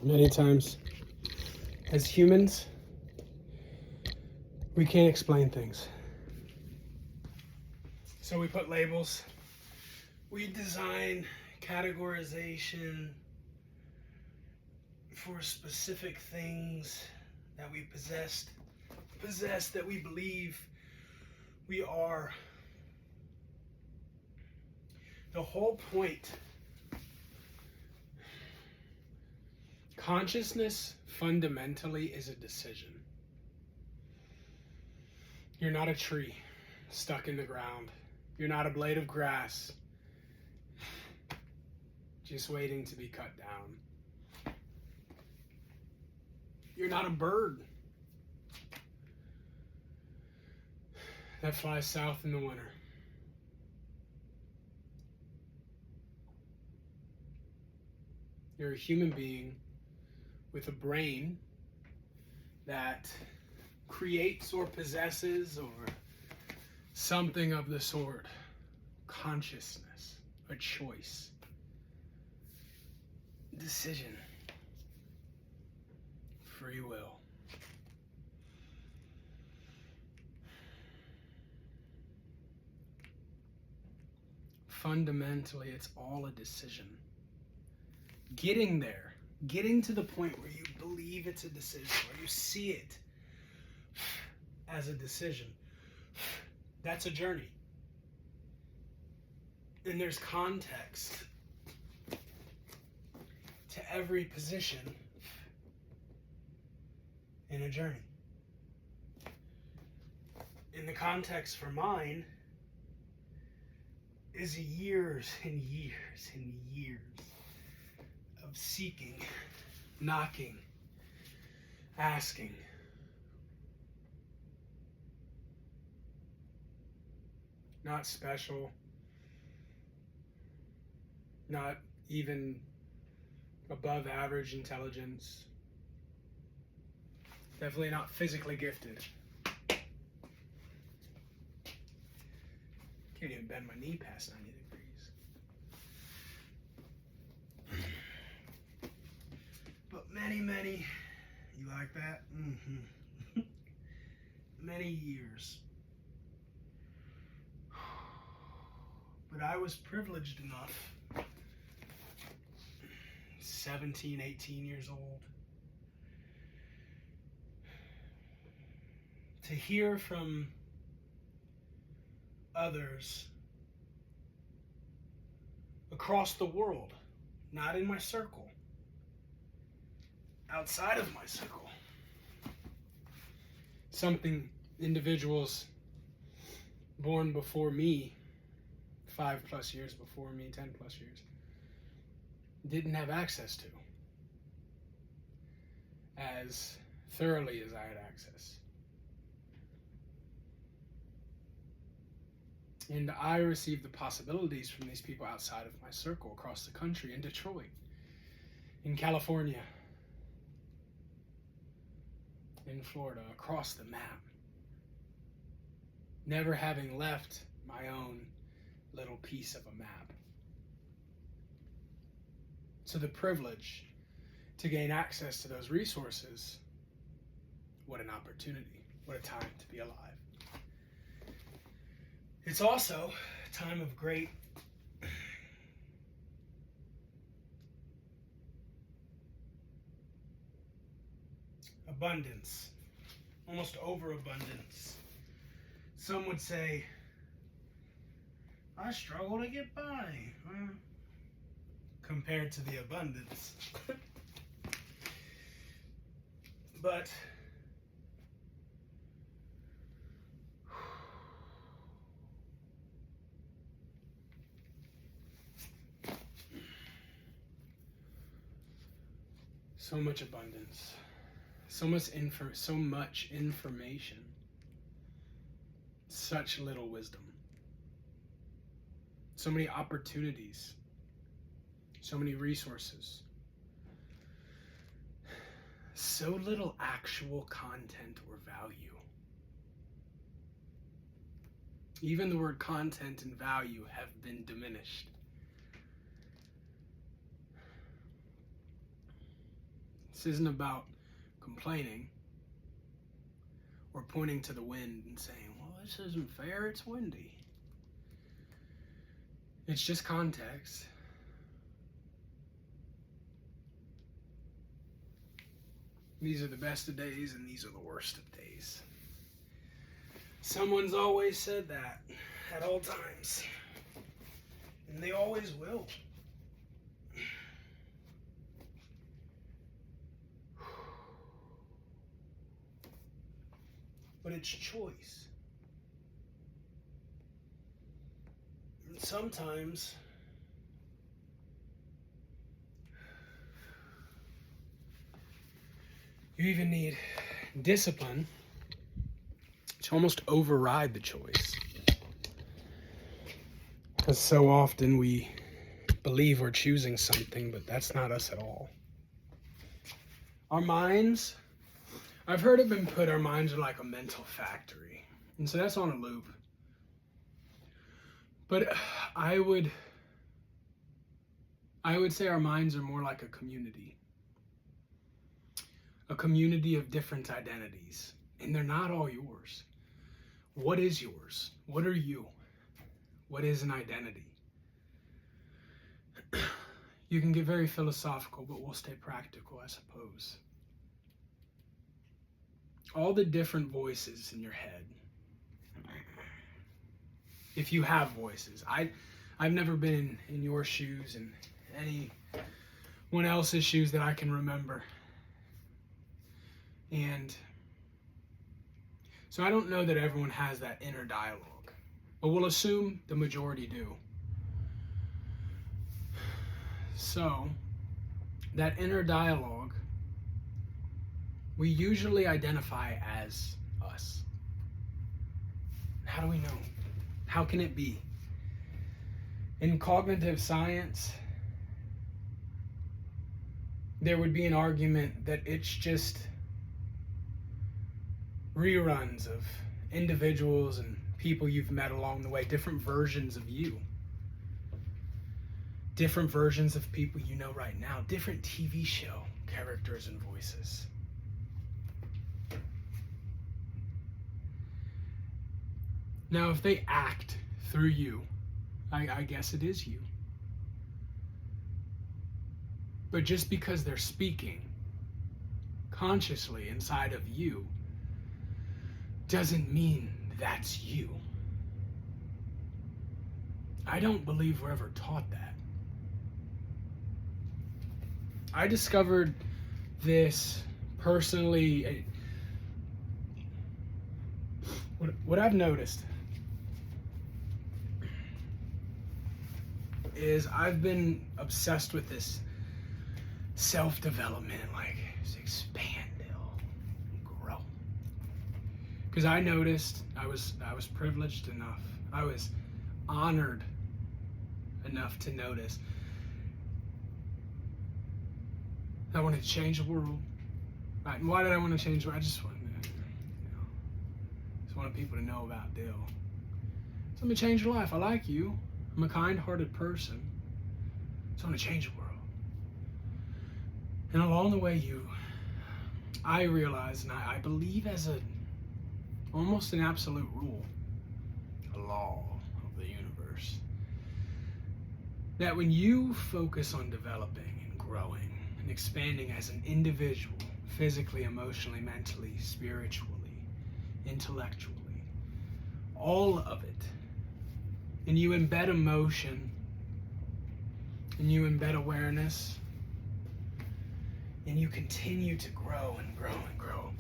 Many times, as humans, we can't explain things. So we put labels, we design categorization for specific things that we possess that we believe we are. The whole point, consciousness fundamentally is a decision. You're not a tree stuck in the ground. You're not a blade of grass just waiting to be cut down. You're not a bird that flies south in the winter. You're a human being with a brain that creates or possesses or something of the sort. Consciousness, a choice, decision, free will. Fundamentally, it's all a decision. Getting there, getting to the point where you believe it's a decision, where you see it as a decision, that's a journey. And there's context to every position in a journey. And the context for mine is years and years and years of seeking, knocking, asking. Not special, not even above average intelligence, definitely not physically gifted. Can't even bend my knee past 90 degrees. But many, you like that? Mm-hmm. Many years. But I was privileged enough, 17, 18 years old, to hear from others across the world, not in my circle, outside of my circle. Something individuals born before me, 5+ years before me, 10+ years, didn't have access to as thoroughly as I had access. And I received the possibilities from these people outside of my circle, across the country, in Detroit, in California, in Florida, across the map. Never having left my own little piece of a map. So the privilege to gain access to those resources, what an opportunity, what a time to be alive. It's also a time of great abundance, almost overabundance. Some would say, I struggle to get by, compared to the abundance. But so much abundance, so much information, such little wisdom, so many opportunities, so many resources, so little actual content or value. Even the word content and value have been diminished. This isn't about complaining or pointing to the wind and saying, well, this isn't fair, it's windy. It's just context. These are the best of days and these are the worst of days. Someone's always said that at all times. And they always will. But it's choice. And sometimes you even need discipline to almost override the choice. Because so often we believe we're choosing something, but that's not us at all. Our minds, I've heard it been put, our minds are like a mental factory. And so that's on a loop. But I would say our minds are more like a community. A community of different identities. And they're not all yours. What is yours? What are you? What is an identity? You can get very philosophical, but we'll stay practical, I suppose. All the different voices in your head. If you have voices. I've never been in your shoes and anyone else's shoes that I can remember. And so I don't know that everyone has that inner dialogue, but we'll assume the majority do. So that inner dialogue, we usually identify as us. How do we know? How can it be? In cognitive science, there would be an argument that it's just reruns of individuals and people you've met along the way, different versions of you. Different versions of people you know right now, different TV show characters and voices. Now, if they act through you, I guess it is you. But just because they're speaking consciously inside of you doesn't mean that's you. I don't believe we're ever taught that. I discovered this personally. What I've noticed is I've been obsessed with this self-development, like just expand, grow. Because I noticed I was privileged enough. I was honored enough to notice I wanted to change the world. Right? And why did I want to change the world? I just wanted people to know about Dale. So I'm gonna change your life. I like you. I'm a kind-hearted person. So I'm gonna change the world. And along the way, I realized, and I believe as almost an absolute rule, a law of the universe, that when you focus on developing and growing and expanding as an individual, physically, emotionally, mentally, spiritually, intellectually, all of it, and you embed emotion, and you embed awareness, and you continue to grow and grow and grow,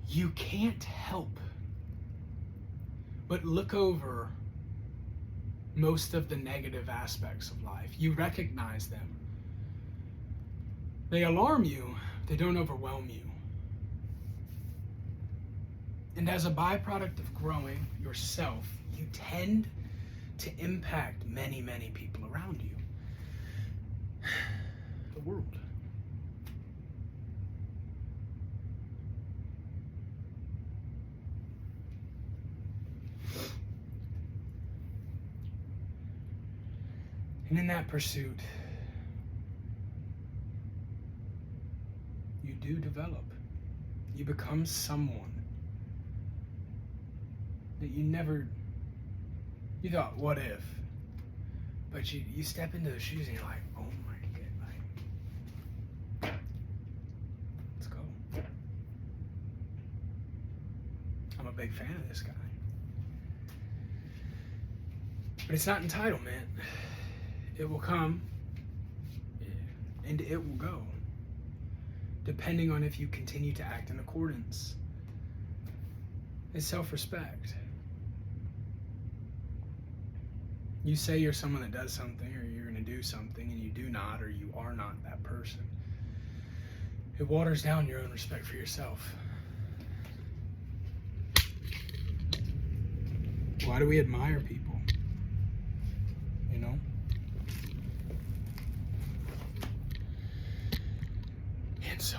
you can't help but look over most of the negative aspects of life. You recognize them. They alarm you, they don't overwhelm you. And as a byproduct of growing yourself, you tend to impact many, many people around you. The world. And in that pursuit, You do develop. You become someone that you thought, what if? But you step into the shoes and you're like, oh my God, let's go. I'm a big fan of this guy. But it's not entitlement. It will come and it will go, depending on if you continue to act in accordance. It's self-respect. You say you're someone that does something, or you're going to do something, and you do not, or you are not that person. It waters down your own respect for yourself. Why do we admire people? You know? And so,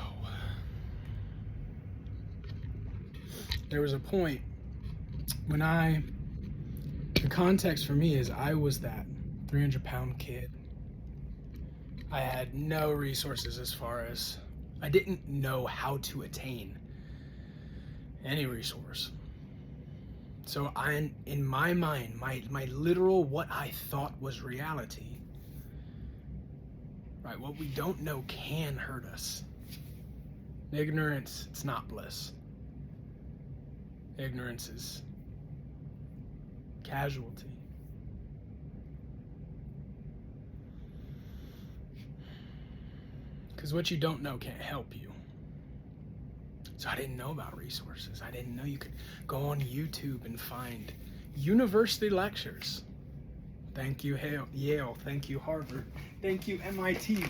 there was a point when the context for me is I was that 300-pound kid. I had no resources as far as, I didn't know how to attain any resource. So in my mind, my literal, what I thought was reality, right? What we don't know can hurt us. Ignorance, it's not bliss. Ignorance is casualty. Because what you don't know can't help you. So I didn't know about resources. I didn't know you could go on YouTube and find university lectures. Thank you, Yale. Thank you, Harvard. Thank you, MIT.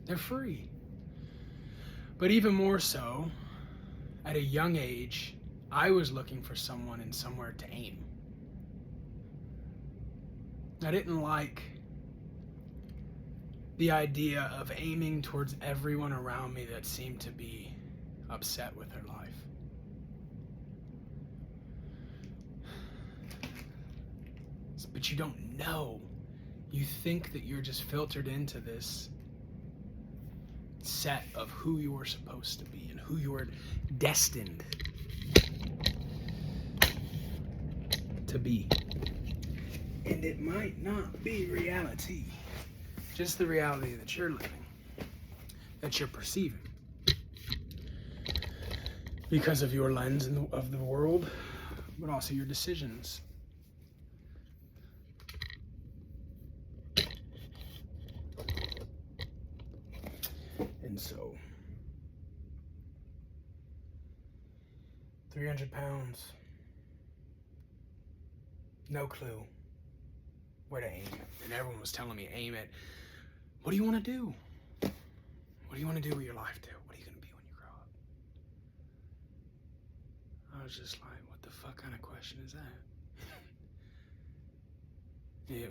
They're free. But even more so, at a young age, I was looking for someone and somewhere to aim. I didn't like the idea of aiming towards everyone around me that seemed to be upset with their life. But you don't know. You think that you're just filtered into this set of who you were supposed to be and who you were destined to be. And it might not be reality. Just the reality that you're living, that you're perceiving. Because of your lens of the world, but also your decisions. And so, 300 pounds, no clue where to aim. And everyone was telling me, aim it. What do you want to do? What do you want to do with your life, too? What are you going to be when you grow up? I was just like, what the fuck kind of question is that? Yeah,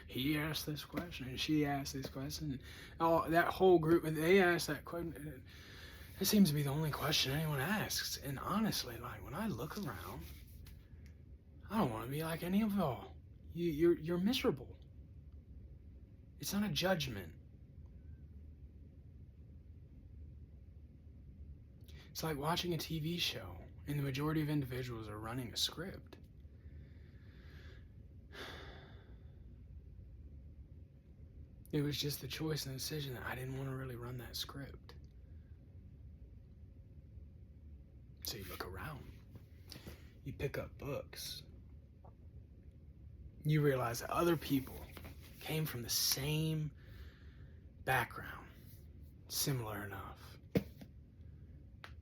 he asked this question, and she asked this question. Oh, that whole group, they asked that question. It seems to be the only question anyone asks. And honestly, like, when I look around, I don't want to be like any of y'all. You're miserable. It's not a judgment. It's like watching a TV show, and the majority of individuals are running a script. It was just the choice and the decision that I didn't want to really run that script. So you look around. You pick up books. You realize that other people came from the same background, similar enough,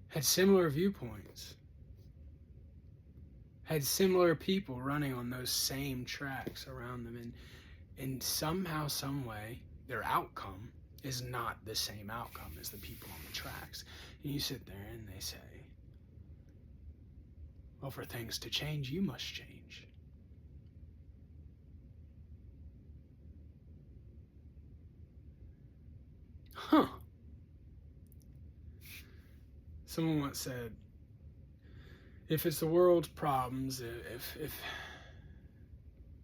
had similar viewpoints, had similar people running on those same tracks around them, and somehow, some way, their outcome is not the same outcome as the people on the tracks. And you sit there and they say, well, for things to change, you must change. Huh. Someone once said, if it's the world's problems, if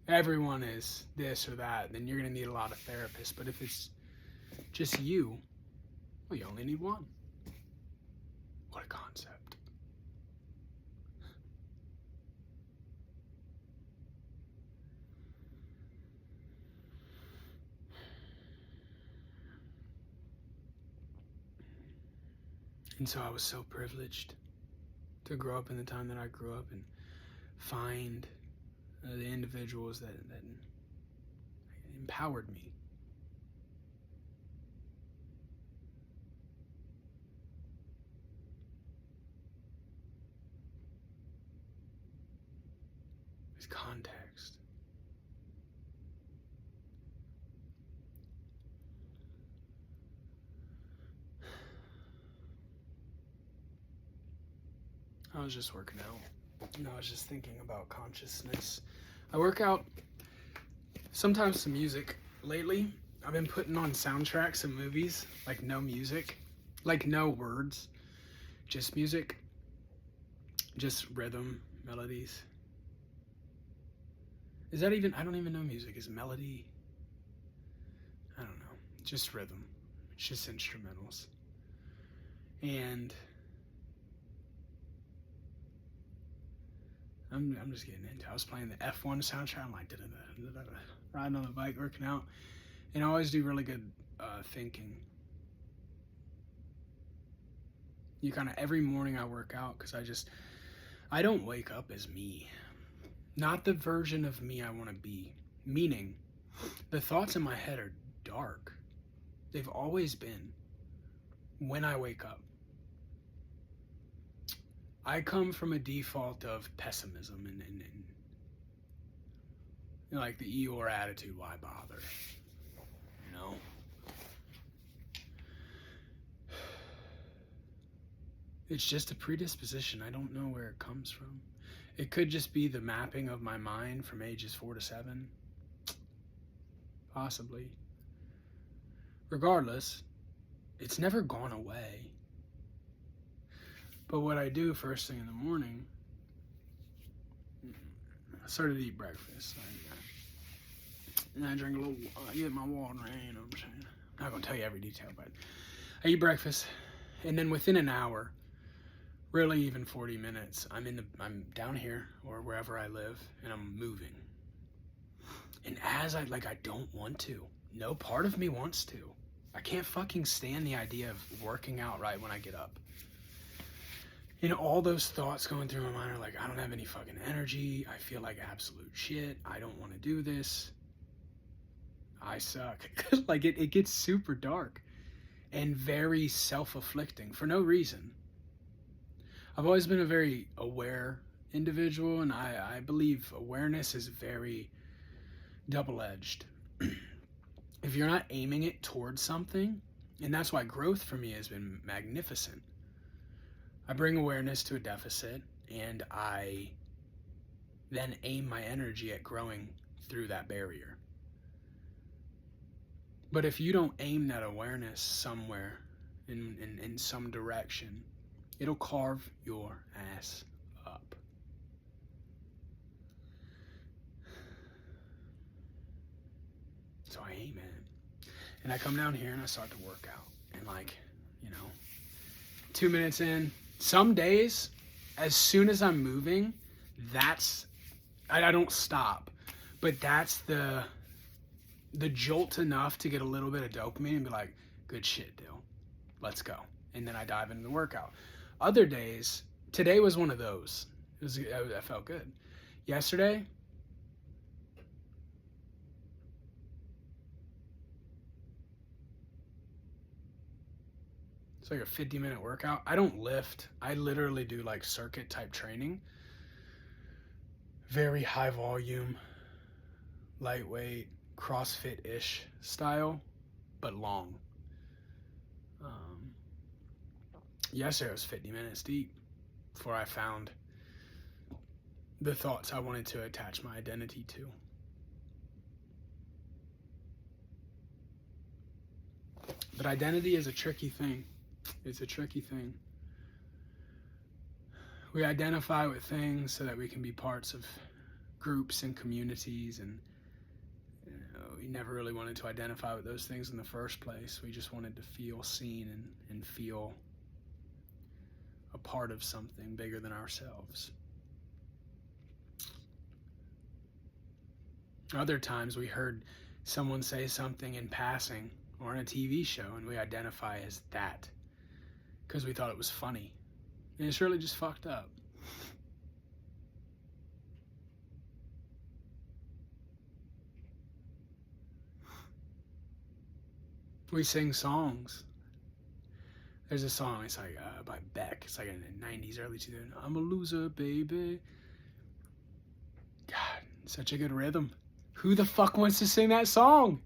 everyone is this or that, then you're going to need a lot of therapists. But if it's just you, Well, you only need one. What a concept. And so I was so privileged to grow up in the time that I grew up and find the individuals that empowered me. There's context. I was just working out. And I was just thinking about consciousness. I work out, sometimes some music. Lately, I've been putting on soundtracks of movies, like no music, like no words, just music, just rhythm, melodies. Is that even, I don't even know music. Is melody? I don't know. Just rhythm. It's just instrumentals. And I'm just getting into it. I was playing the F1 soundtrack. I'm like, riding on the bike, working out. And I always do really good thinking. You kind of, every morning I work out because I don't wake up as me. Not the version of me I want to be. Meaning, the thoughts in my head are dark. They've always been when I wake up. I come from a default of pessimism and you know, like the Eeyore attitude, why bother? You know? It's just a predisposition. I don't know where it comes from. It could just be the mapping of my mind from ages 4 to 7. Possibly. Regardless, it's never gone away. But what I do first thing in the morning, I started to eat breakfast. And I drink a little, I get my water, you know what I'm saying? I'm not going to tell you every detail, but I eat breakfast. And then within an hour, really even 40 minutes, I'm down here or wherever I live, and I'm moving. And as I don't want to. No part of me wants to. I can't fucking stand the idea of working out right when I get up. You know, all those thoughts going through my mind are like, I don't have any fucking energy. I feel like absolute shit. I don't want to do this. I suck. Like it gets super dark and very self-afflicting for no reason. I've always been a very aware individual, and I believe awareness is very double-edged. If you're not aiming it towards something, and that's why growth for me has been magnificent. I bring awareness to a deficit, and I then aim my energy at growing through that barrier. But if you don't aim that awareness somewhere in some direction, it'll carve your ass up. So I aim it. And I come down here and I start to work out. And 2 minutes in, some days, as soon as I'm moving, I don't stop. But that's the jolt enough to get a little bit of dopamine and be like, good shit, Dill. Let's go. And then I dive into the workout. Other days, today was one of those. I felt good. Yesterday, it's like a 50-minute workout. I don't lift. I literally do like circuit type training. Very high volume, lightweight, CrossFit-ish style, but long. Yesterday was 50 minutes deep before I found the thoughts I wanted to attach my identity to. But identity is a tricky thing. It's a tricky thing. We identify with things so that we can be parts of groups and communities, and we never really wanted to identify with those things in the first place. We just wanted to feel seen and feel a part of something bigger than ourselves. Other times we heard someone say something in passing or on a TV show, and we identify as that because we thought it was funny. And it's really just fucked up. We sing songs. There's a song, it's like by Beck. It's like in the 90s, early 2000s. I'm a loser, baby. God, such a good rhythm. Who the fuck wants to sing that song?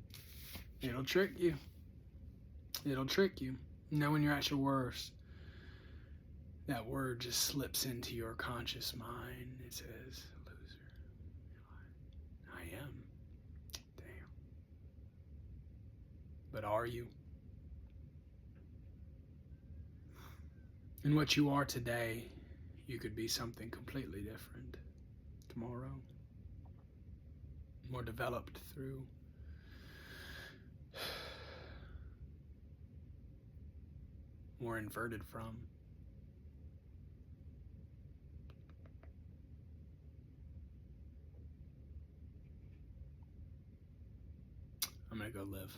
It'll trick you. It'll trick you. Know when you're at your worst, that word just slips into your conscious mind. It says, loser. I am. Damn. But are you? And what you are today, you could be something completely different tomorrow. More developed through more inverted from. I'm gonna go live.